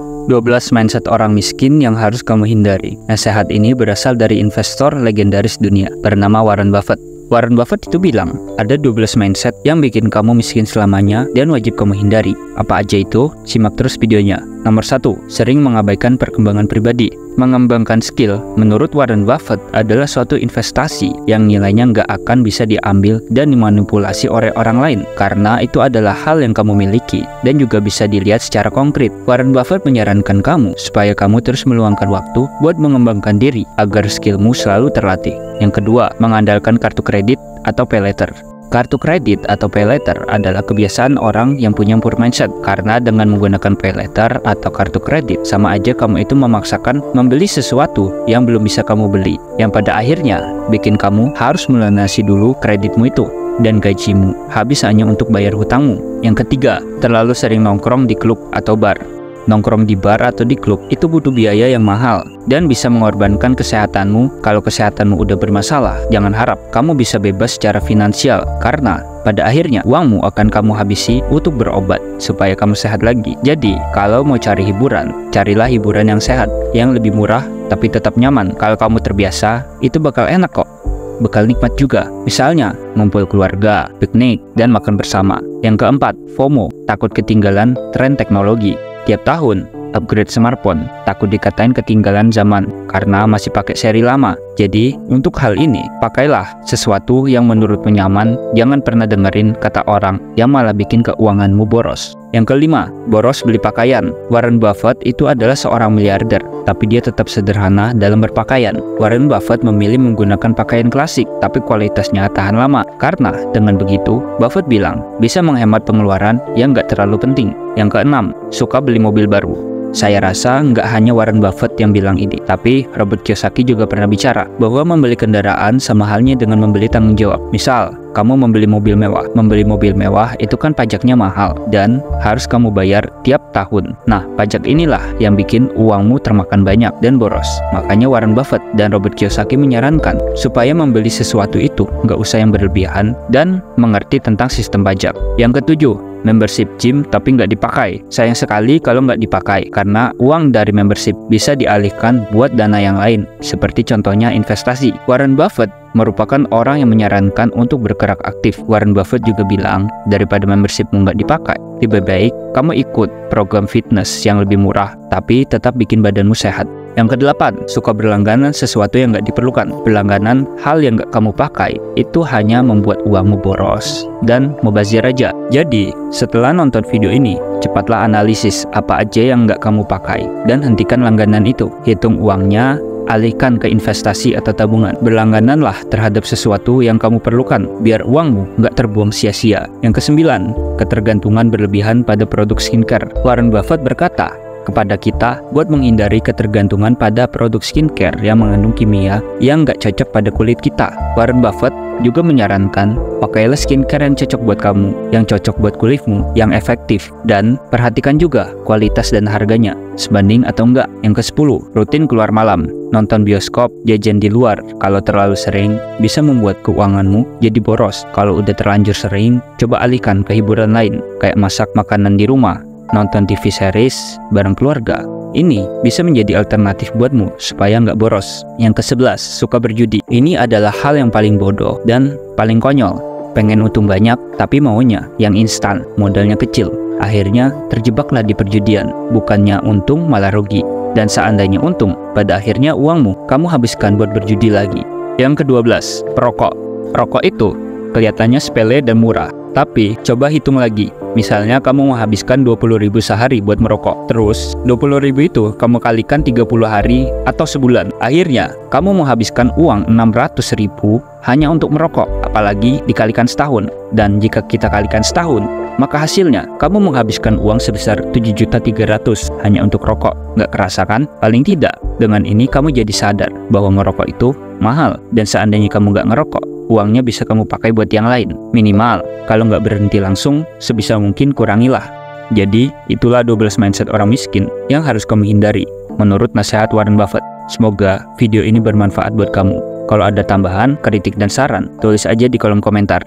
12 mindset orang miskin yang harus kamu hindari. Nasihat ini berasal dari investor legendaris dunia bernama Warren Buffett. Warren Buffett itu bilang, ada 12 mindset yang bikin kamu miskin selamanya dan wajib kamu hindari. Apa aja itu? Simak terus videonya. Nomor 1, sering mengabaikan perkembangan pribadi. Mengembangkan skill, menurut Warren Buffett, adalah suatu investasi yang nilainya nggak akan bisa diambil dan dimanipulasi oleh orang lain, karena itu adalah hal yang kamu miliki dan juga bisa dilihat secara konkret. Warren Buffett menyarankan kamu supaya kamu terus meluangkan waktu buat mengembangkan diri agar skillmu selalu terlatih. Yang kedua, mengandalkan kartu kredit atau pay later. Kartu kredit atau pay later adalah kebiasaan orang yang punya poor mindset, karena dengan menggunakan pay later atau kartu kredit sama aja kamu itu memaksakan membeli sesuatu yang belum bisa kamu beli, yang pada akhirnya bikin kamu harus melunasi dulu kreditmu itu dan gajimu habis hanya untuk bayar hutangmu. Yang ketiga, terlalu sering nongkrong di klub atau bar. Nongkrong di bar atau di klub itu butuh biaya yang mahal dan bisa mengorbankan kesehatanmu. Kalau kesehatanmu udah bermasalah, jangan harap kamu bisa bebas secara finansial, karena pada akhirnya uangmu akan kamu habisi untuk berobat supaya kamu sehat lagi. Jadi, kalau mau cari hiburan, carilah hiburan yang sehat, yang lebih murah tapi tetap nyaman. Kalau kamu terbiasa, itu bakal enak kok. Bakal nikmat juga. Misalnya, ngumpul keluarga, piknik, dan makan bersama. Yang keempat, FOMO, takut ketinggalan tren teknologi. Tiap tahun, upgrade smartphone, takut dikatain ketinggalan zaman karena masih pakai seri lama. Jadi, untuk hal ini, pakailah sesuatu yang menurutmu nyaman. Jangan pernah dengerin kata orang yang malah bikin keuanganmu boros. Yang kelima, boros beli pakaian. Warren Buffett itu adalah seorang miliarder, tapi dia tetap sederhana dalam berpakaian. Warren Buffett memilih menggunakan pakaian klasik, tapi kualitasnya tahan lama. Karena dengan begitu, Buffett bilang bisa menghemat pengeluaran yang nggak terlalu penting. Yang keenam, suka beli mobil baru. Saya rasa nggak hanya Warren Buffett yang bilang ini, tapi Robert Kiyosaki juga pernah bicara bahwa membeli kendaraan sama halnya dengan membeli tanggung jawab. Misal, kamu membeli mobil mewah. Membeli mobil mewah itu kan pajaknya mahal dan harus kamu bayar tiap tahun. Nah, pajak inilah yang bikin uangmu termakan banyak dan boros. Makanya Warren Buffett dan Robert Kiyosaki menyarankan supaya membeli sesuatu itu nggak usah yang berlebihan dan mengerti tentang sistem pajak. Yang ketujuh, membership gym tapi nggak dipakai. Sayang sekali kalau nggak dipakai, karena uang dari membership bisa dialihkan buat dana yang lain, seperti contohnya investasi. Warren Buffett merupakan orang yang menyarankan untuk bergerak aktif. Warren Buffett juga bilang, daripada membershipmu nggak dipakai, lebih baik kamu ikut program fitness yang lebih murah, tapi tetap bikin badanmu sehat. Yang kedelapan, suka berlangganan sesuatu yang nggak diperlukan. Berlangganan hal yang nggak kamu pakai, itu hanya membuat uangmu boros dan mubazir aja. Jadi, setelah nonton video ini, cepatlah analisis apa aja yang nggak kamu pakai dan hentikan langganan itu. Hitung uangnya, alihkan ke investasi atau tabungan. Berlanggananlah terhadap sesuatu yang kamu perlukan, biar uangmu nggak terbuang sia-sia. Yang kesembilan, ketergantungan berlebihan pada produk skincare. Warren Buffett berkata kepada kita buat menghindari ketergantungan pada produk skincare yang mengandung kimia yang nggak cocok pada kulit kita. Warren Buffett juga menyarankan, pakailah skincare yang cocok buat kamu, yang cocok buat kulitmu, yang efektif, dan perhatikan juga kualitas dan harganya, sebanding atau enggak. Yang ke-10, rutin keluar malam, nonton bioskop, jajan di luar. Kalau terlalu sering, bisa membuat keuanganmu jadi boros. Kalau udah terlanjur sering, coba alihkan ke hiburan lain, kayak masak makanan di rumah, nonton TV series bareng keluarga. Ini bisa menjadi alternatif buatmu supaya nggak boros. Yang ke-11, suka berjudi. Ini adalah hal yang paling bodoh dan paling konyol. Pengen untung banyak, tapi maunya yang instan, modalnya kecil. Akhirnya terjebaklah di perjudian. Bukannya untung malah rugi. Dan seandainya untung, pada akhirnya uangmu kamu habiskan buat berjudi lagi. Yang ke-12, perokok. Rokok itu kelihatannya sepele dan murah, tapi coba hitung lagi. Misalnya kamu menghabiskan 20.000 sehari buat merokok. Terus 20.000 itu kamu kalikan 30 hari atau sebulan. Akhirnya kamu menghabiskan uang 600.000 hanya untuk merokok. Apalagi dikalikan setahun. Dan jika kita kalikan setahun, maka hasilnya kamu menghabiskan uang sebesar 7.300.000 hanya untuk rokok. Nggak kerasa kan? Paling tidak, dengan ini kamu jadi sadar bahwa merokok itu mahal. Dan seandainya kamu nggak ngerokok, uangnya bisa kamu pakai buat yang lain. Minimal, kalau nggak berhenti langsung, sebisa mungkin kurangilah. Jadi, itulah 12 mindset orang miskin yang harus kamu hindari, menurut nasihat Warren Buffett. Semoga video ini bermanfaat buat kamu. Kalau ada tambahan, kritik, dan saran, tulis aja di kolom komentar.